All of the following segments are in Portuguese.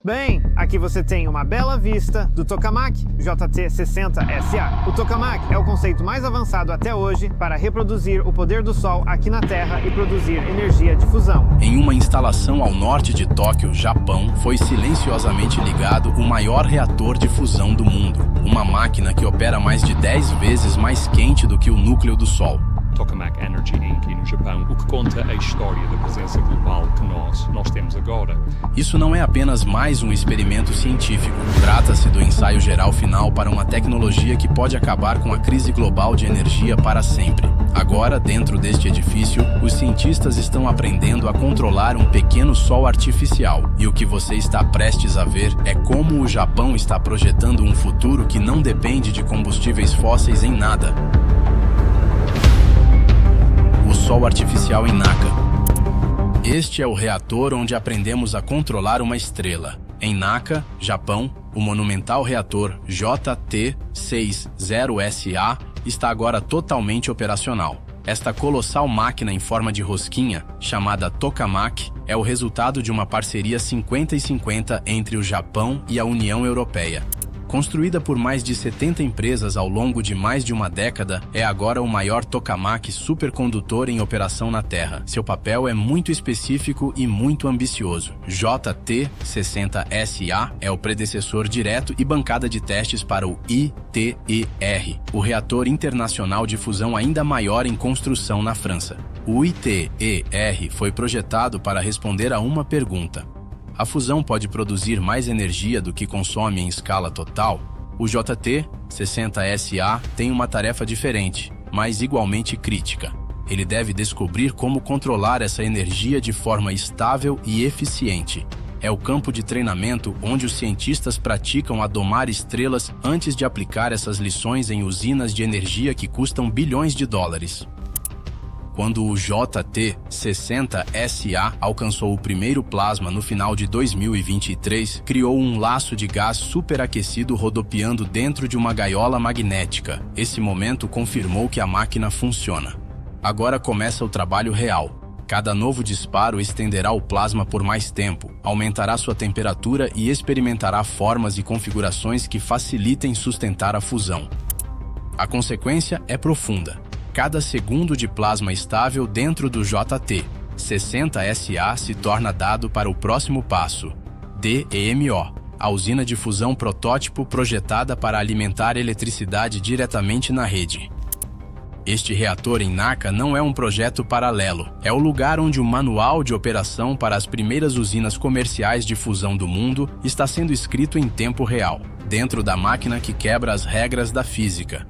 Bem, aqui você tem uma bela vista do Tokamak JT60SA. O Tokamak é o conceito mais avançado até hoje para reproduzir o poder do Sol aqui na Terra e produzir energia de fusão. Em uma instalação ao norte de Tóquio, Japão, foi silenciosamente ligado o maior reator de fusão do mundo. Uma máquina que opera mais de 10 vezes mais quente do que o núcleo do Sol. Tokamak Energy Inc. no Japão, o que conta a história da presença global que nós temos agora. Isso não é apenas mais um experimento científico. Trata-se do ensaio geral final para uma tecnologia que pode acabar com a crise global de energia para sempre. Agora, dentro deste edifício, os cientistas estão aprendendo a controlar um pequeno sol artificial. E o que você está prestes a ver é como o Japão está projetando um futuro que não depende de combustíveis fósseis em nada. O Sol Artificial em Naka. Este é o reator onde aprendemos a controlar uma estrela. Em Naka, Japão, o monumental reator JT60SA está agora totalmente operacional. Esta colossal máquina em forma de rosquinha, chamada Tokamak, é o resultado de uma parceria 50-50 entre o Japão e a União Europeia. Construída por mais de 70 empresas ao longo de mais de uma década, é agora o maior tokamak supercondutor em operação na Terra. Seu papel é muito específico e muito ambicioso. JT60SA é o predecessor direto e bancada de testes para o ITER, o reator internacional de fusão ainda maior em construção na França. O ITER foi projetado para responder a uma pergunta: a fusão pode produzir mais energia do que consome em escala total? O JT60SA tem uma tarefa diferente, mas igualmente crítica. Ele deve descobrir como controlar essa energia de forma estável e eficiente. É o campo de treinamento onde os cientistas praticam a domar estrelas antes de aplicar essas lições em usinas de energia que custam bilhões de dólares. Quando o JT60SA alcançou o primeiro plasma no final de 2023, criou um laço de gás superaquecido rodopiando dentro de uma gaiola magnética. Esse momento confirmou que a máquina funciona. Agora começa o trabalho real. Cada novo disparo estenderá o plasma por mais tempo, aumentará sua temperatura e experimentará formas e configurações que facilitem sustentar a fusão. A consequência é profunda. Cada segundo de plasma estável dentro do JT60SA se torna dado para o próximo passo, DEMO, a usina de fusão protótipo projetada para alimentar eletricidade diretamente na rede. Este reator em Naka não é um projeto paralelo, é o lugar onde o manual de operação para as primeiras usinas comerciais de fusão do mundo está sendo escrito em tempo real, dentro da máquina que quebra as regras da física.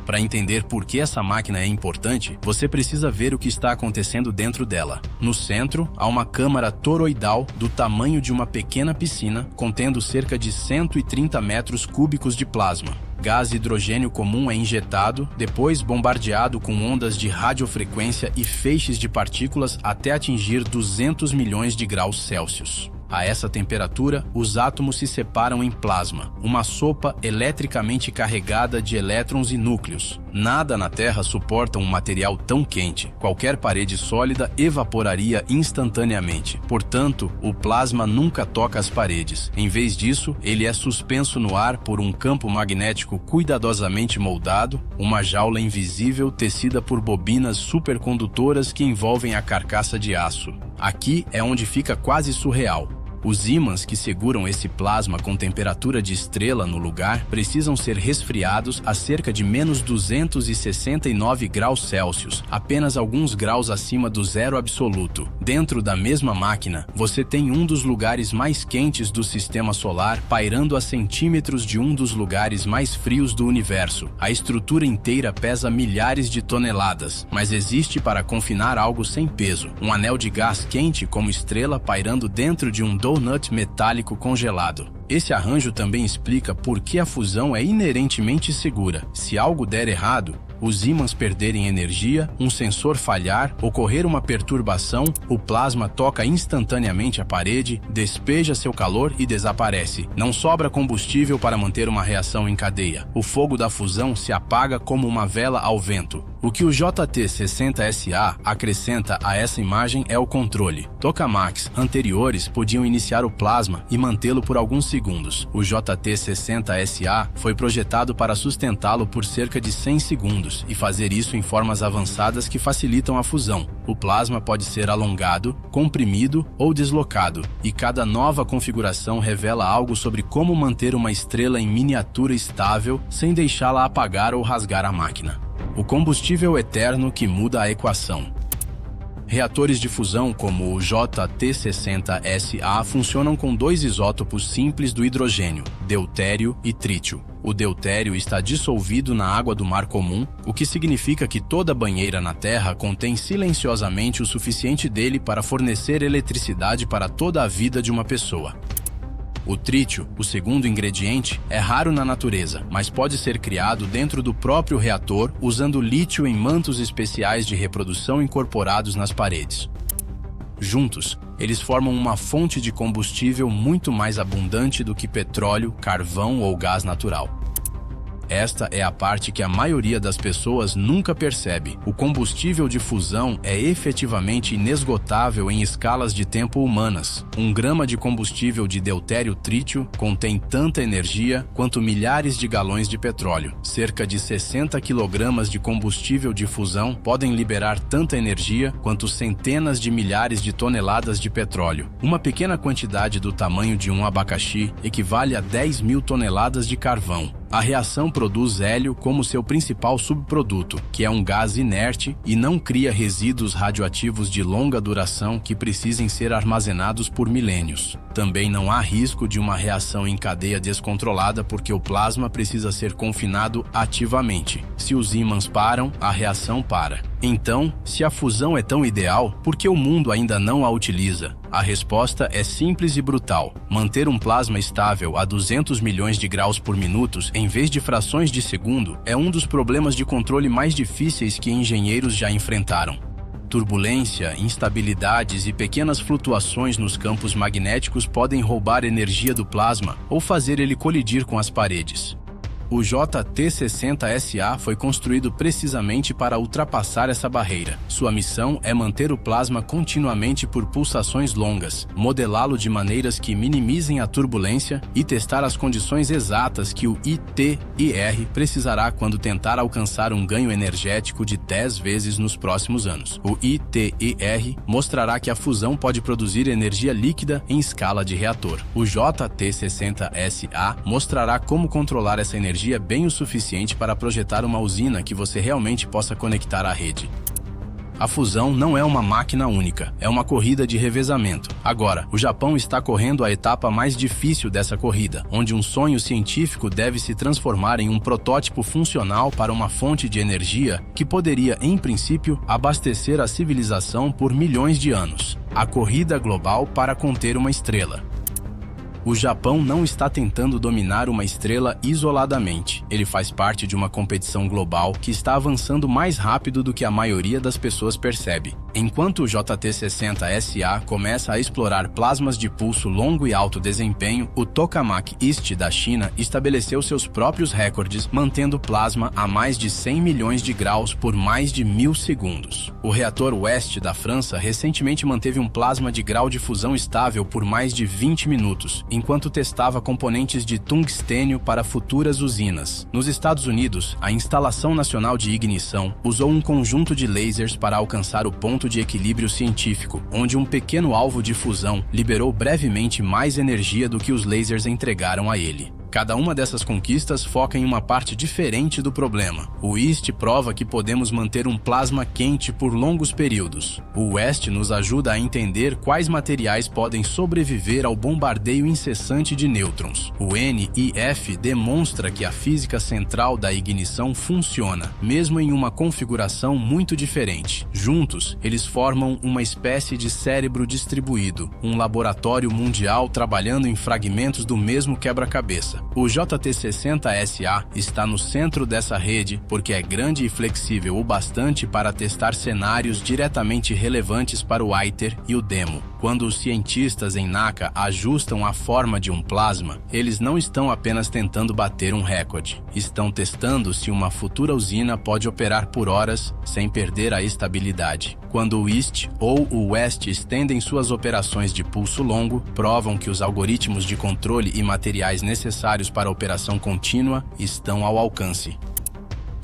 Para entender por que essa máquina é importante, você precisa ver o que está acontecendo dentro dela. No centro, há uma câmara toroidal do tamanho de uma pequena piscina, contendo cerca de 130 metros cúbicos de plasma. Gás hidrogênio comum é injetado, depois bombardeado com ondas de radiofrequência e feixes de partículas até atingir 200 milhões de graus Celsius. A essa temperatura, os átomos se separam em plasma, uma sopa eletricamente carregada de elétrons e núcleos. Nada na Terra suporta um material tão quente. Qualquer parede sólida evaporaria instantaneamente. Portanto, o plasma nunca toca as paredes. Em vez disso, ele é suspenso no ar por um campo magnético cuidadosamente moldado, uma jaula invisível tecida por bobinas supercondutoras que envolvem a carcaça de aço. Aqui é onde fica quase surreal. Os ímãs que seguram esse plasma com temperatura de estrela no lugar precisam ser resfriados a cerca de menos 269 graus Celsius, apenas alguns graus acima do zero absoluto. Dentro da mesma máquina, você tem um dos lugares mais quentes do sistema solar pairando a centímetros de um dos lugares mais frios do universo. A estrutura inteira pesa milhares de toneladas, mas existe para confinar algo sem peso. Um anel de gás quente como estrela pairando dentro de um donut metálico congelado. Esse arranjo também explica por que a fusão é inerentemente segura. Se algo der errado, os ímãs perderem energia, um sensor falhar, ocorrer uma perturbação, o plasma toca instantaneamente a parede, despeja seu calor e desaparece. Não sobra combustível para manter uma reação em cadeia. O fogo da fusão se apaga como uma vela ao vento. O que o JT60SA acrescenta a essa imagem é o controle. Tokamaks anteriores podiam iniciar o plasma e mantê-lo por alguns segundos. O JT60SA foi projetado para sustentá-lo por cerca de 100 segundos e fazer isso em formas avançadas que facilitam a fusão. O plasma pode ser alongado, comprimido ou deslocado, e cada nova configuração revela algo sobre como manter uma estrela em miniatura estável sem deixá-la apagar ou rasgar a máquina. O combustível eterno que muda a equação. Reatores de fusão como o JT60SA funcionam com dois isótopos simples do hidrogênio, deutério e trítio. O deutério está dissolvido na água do Mar Comum, o que significa que toda banheira na Terra contém silenciosamente o suficiente dele para fornecer eletricidade para toda a vida de uma pessoa. O trítio, o segundo ingrediente, é raro na natureza, mas pode ser criado dentro do próprio reator usando lítio em mantos especiais de reprodução incorporados nas paredes. Juntos, eles formam uma fonte de combustível muito mais abundante do que petróleo, carvão ou gás natural. Esta é a parte que a maioria das pessoas nunca percebe. O combustível de fusão é efetivamente inesgotável em escalas de tempo humanas. 1 grama de combustível de deutério-trítio contém tanta energia quanto milhares de galões de petróleo. Cerca de 60 kg de combustível de fusão podem liberar tanta energia quanto centenas de milhares de toneladas de petróleo. Uma pequena quantidade do tamanho de um abacaxi equivale a 10.000 toneladas de carvão. A reação produz hélio como seu principal subproduto, que é um gás inerte e não cria resíduos radioativos de longa duração que precisem ser armazenados por milênios. Também não há risco de uma reação em cadeia descontrolada porque o plasma precisa ser confinado ativamente. Se os ímãs param, a reação para. Então, se a fusão é tão ideal, por que o mundo ainda não a utiliza? A resposta é simples e brutal. Manter um plasma estável a 200 milhões de graus por minuto, em vez de frações de segundo, é um dos problemas de controle mais difíceis que engenheiros já enfrentaram. Turbulência, instabilidades e pequenas flutuações nos campos magnéticos podem roubar energia do plasma ou fazer ele colidir com as paredes. O JT60SA foi construído precisamente para ultrapassar essa barreira. Sua missão é manter o plasma continuamente por pulsações longas, modelá-lo de maneiras que minimizem a turbulência e testar as condições exatas que o ITER precisará quando tentar alcançar um ganho energético de 10 vezes nos próximos anos. O ITER mostrará que a fusão pode produzir energia líquida em escala de reator. O JT60SA mostrará como controlar essa energia bem o suficiente para projetar uma usina que você realmente possa conectar à rede. A fusão não é uma máquina única, é uma corrida de revezamento. Agora, o Japão está correndo a etapa mais difícil dessa corrida, onde um sonho científico deve se transformar em um protótipo funcional para uma fonte de energia que poderia, em princípio, abastecer a civilização por milhões de anos. A corrida global para conter uma estrela. O Japão não está tentando dominar uma estrela isoladamente. Ele faz parte de uma competição global que está avançando mais rápido do que a maioria das pessoas percebe. Enquanto o JT60SA começa a explorar plasmas de pulso longo e alto desempenho, o Tokamak East da China estabeleceu seus próprios recordes, mantendo plasma a mais de 100 milhões de graus por mais de 1000 segundos. O reator West da França recentemente manteve um plasma de grau de fusão estável por mais de 20 minutos, enquanto testava componentes de tungstênio para futuras usinas. Nos Estados Unidos, a Instalação Nacional de Ignição usou um conjunto de lasers para alcançar o ponto de equilíbrio científico, onde um pequeno alvo de fusão liberou brevemente mais energia do que os lasers entregaram a ele. Cada uma dessas conquistas foca em uma parte diferente do problema. O East prova que podemos manter um plasma quente por longos períodos. O West nos ajuda a entender quais materiais podem sobreviver ao bombardeio incessante de nêutrons. O NIF demonstra que a física central da ignição funciona, mesmo em uma configuração muito diferente. Juntos, eles formam uma espécie de cérebro distribuído, um laboratório mundial trabalhando em fragmentos do mesmo quebra-cabeça. O JT60SA está no centro dessa rede porque é grande e flexível o bastante para testar cenários diretamente relevantes para o ITER e o DEMO. Quando os cientistas em Naka ajustam a forma de um plasma, eles não estão apenas tentando bater um recorde. Estão testando se uma futura usina pode operar por horas sem perder a estabilidade. Quando o East ou o West estendem suas operações de pulso longo, provam que os algoritmos de controle e materiais necessários para a operação contínua estão ao alcance.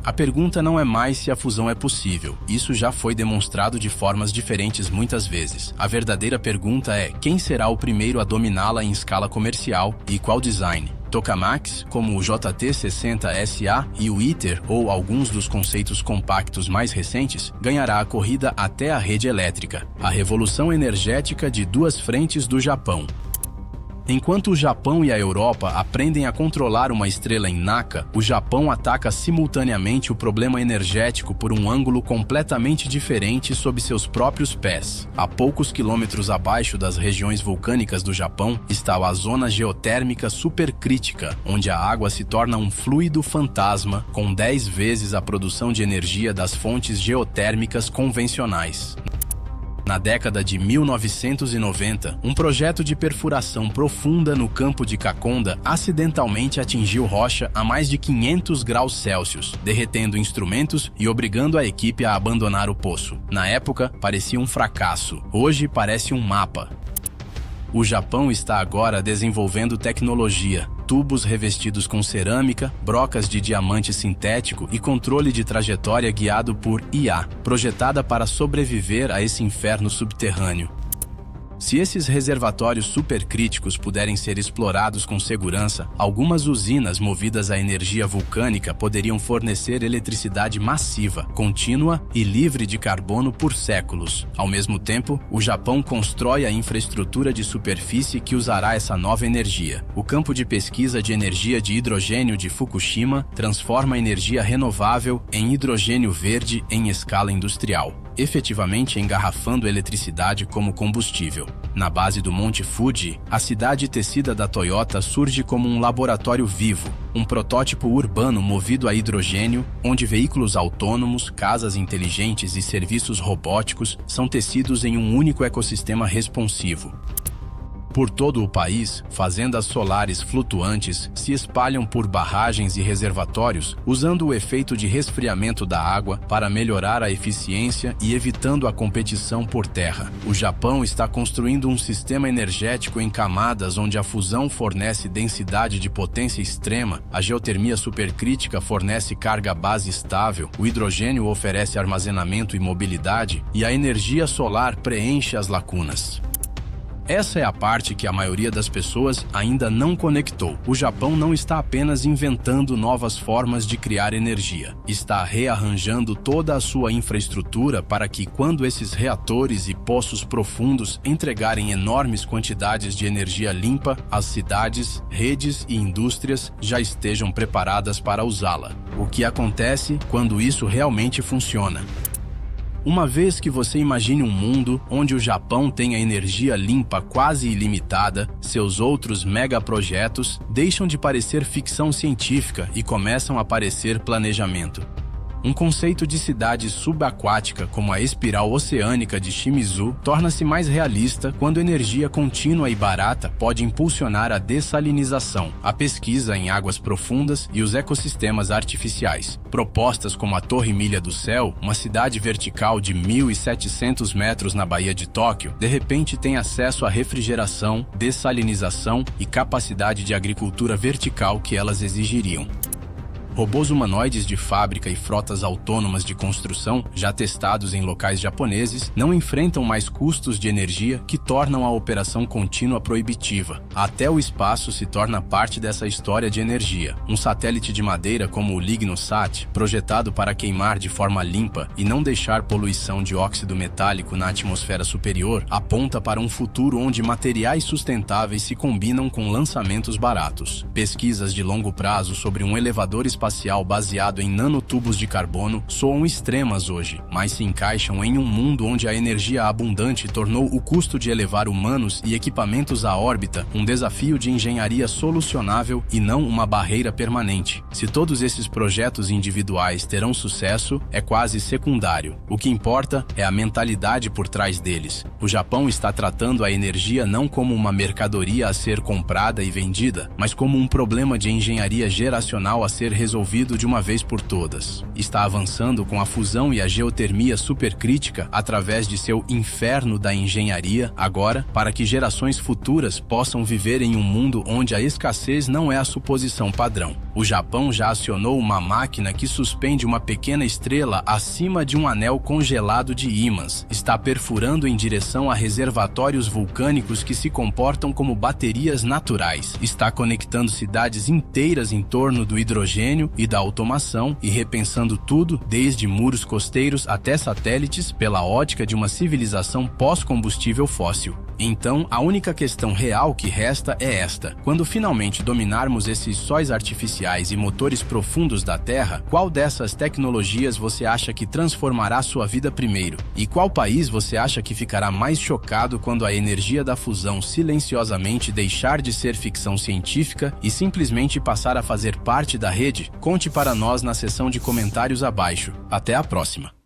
A pergunta não é mais se a fusão é possível. Isso já foi demonstrado de formas diferentes muitas vezes. A verdadeira pergunta é: quem será o primeiro a dominá-la em escala comercial e qual design? Tokamaks, como o JT60SA e o ITER ou alguns dos conceitos compactos mais recentes, ganhará a corrida até a rede elétrica. A revolução energética de duas frentes do Japão. Enquanto o Japão e a Europa aprendem a controlar uma estrela em Naka, o Japão ataca simultaneamente o problema energético por um ângulo completamente diferente sob seus próprios pés. A poucos quilômetros abaixo das regiões vulcânicas do Japão está a zona geotérmica supercrítica, onde a água se torna um fluido fantasma com 10 vezes a produção de energia das fontes geotérmicas convencionais. Na década de 1990, um projeto de perfuração profunda no campo de Kakonda acidentalmente atingiu rocha a mais de 500 graus Celsius, derretendo instrumentos e obrigando a equipe a abandonar o poço. Na época, parecia um fracasso. Hoje parece um mapa. O Japão está agora desenvolvendo tecnologia, tubos revestidos com cerâmica, brocas de diamante sintético e controle de trajetória guiado por IA, projetada para sobreviver a esse inferno subterrâneo. Se esses reservatórios supercríticos puderem ser explorados com segurança, algumas usinas movidas à energia vulcânica poderiam fornecer eletricidade massiva, contínua e livre de carbono por séculos. Ao mesmo tempo, o Japão constrói a infraestrutura de superfície que usará essa nova energia. O campo de pesquisa de energia de hidrogênio de Fukushima transforma a energia renovável em hidrogênio verde em escala industrial, efetivamente engarrafando eletricidade como combustível. Na base do Monte Fuji, a cidade tecida da Toyota surge como um laboratório vivo, um protótipo urbano movido a hidrogênio, onde veículos autônomos, casas inteligentes e serviços robóticos são tecidos em um único ecossistema responsivo. Por todo o país, fazendas solares flutuantes se espalham por barragens e reservatórios, usando o efeito de resfriamento da água para melhorar a eficiência e evitando a competição por terra. O Japão está construindo um sistema energético em camadas onde a fusão fornece densidade de potência extrema, a geotermia supercrítica fornece carga base estável, o hidrogênio oferece armazenamento e mobilidade, e a energia solar preenche as lacunas. Essa é a parte que a maioria das pessoas ainda não conectou. O Japão não está apenas inventando novas formas de criar energia. Está rearranjando toda a sua infraestrutura para que, quando esses reatores e poços profundos entregarem enormes quantidades de energia limpa, as cidades, redes e indústrias já estejam preparadas para usá-la. O que acontece quando isso realmente funciona? Uma vez que você imagine um mundo onde o Japão tem a energia limpa quase ilimitada, seus outros megaprojetos deixam de parecer ficção científica e começam a parecer planejamento. Um conceito de cidade subaquática como a espiral oceânica de Shimizu torna-se mais realista quando energia contínua e barata pode impulsionar a dessalinização, a pesquisa em águas profundas e os ecossistemas artificiais. Propostas como a Torre Milha do Céu, uma cidade vertical de 1.700 metros na Baía de Tóquio, de repente tem acesso à refrigeração, dessalinização e capacidade de agricultura vertical que elas exigiriam. Robôs humanoides de fábrica e frotas autônomas de construção, já testados em locais japoneses, não enfrentam mais custos de energia que tornam a operação contínua proibitiva. Até o espaço se torna parte dessa história de energia. Um satélite de madeira como o LignoSat, projetado para queimar de forma limpa e não deixar poluição de óxido metálico na atmosfera superior, aponta para um futuro onde materiais sustentáveis se combinam com lançamentos baratos. Pesquisas de longo prazo sobre um elevador espacial espacial baseado em nanotubos de carbono soam extremas hoje, mas se encaixam em um mundo onde a energia abundante tornou o custo de elevar humanos e equipamentos à órbita um desafio de engenharia solucionável e não uma barreira permanente. Se todos esses projetos individuais terão sucesso, é quase secundário. O que importa é a mentalidade por trás deles. O Japão está tratando a energia não como uma mercadoria a ser comprada e vendida, mas como um problema de engenharia geracional a ser resolvido de uma vez por todas. Está avançando com a fusão e a geotermia supercrítica através de seu inferno da engenharia, agora, para que gerações futuras possam viver em um mundo onde a escassez não é a suposição padrão. O Japão já acionou uma máquina que suspende uma pequena estrela acima de um anel congelado de ímãs. Está perfurando em direção a reservatórios vulcânicos que se comportam como baterias naturais. Está conectando cidades inteiras em torno do hidrogênio e da automação e repensando tudo, desde muros costeiros até satélites, pela ótica de uma civilização pós-combustível fóssil. Então, a única questão real que resta é esta: quando finalmente dominarmos esses sóis artificiais e motores profundos da Terra, qual dessas tecnologias você acha que transformará sua vida primeiro? E qual país você acha que ficará mais chocado quando a energia da fusão silenciosamente deixar de ser ficção científica e simplesmente passar a fazer parte da rede? Conte para nós na seção de comentários abaixo. Até a próxima!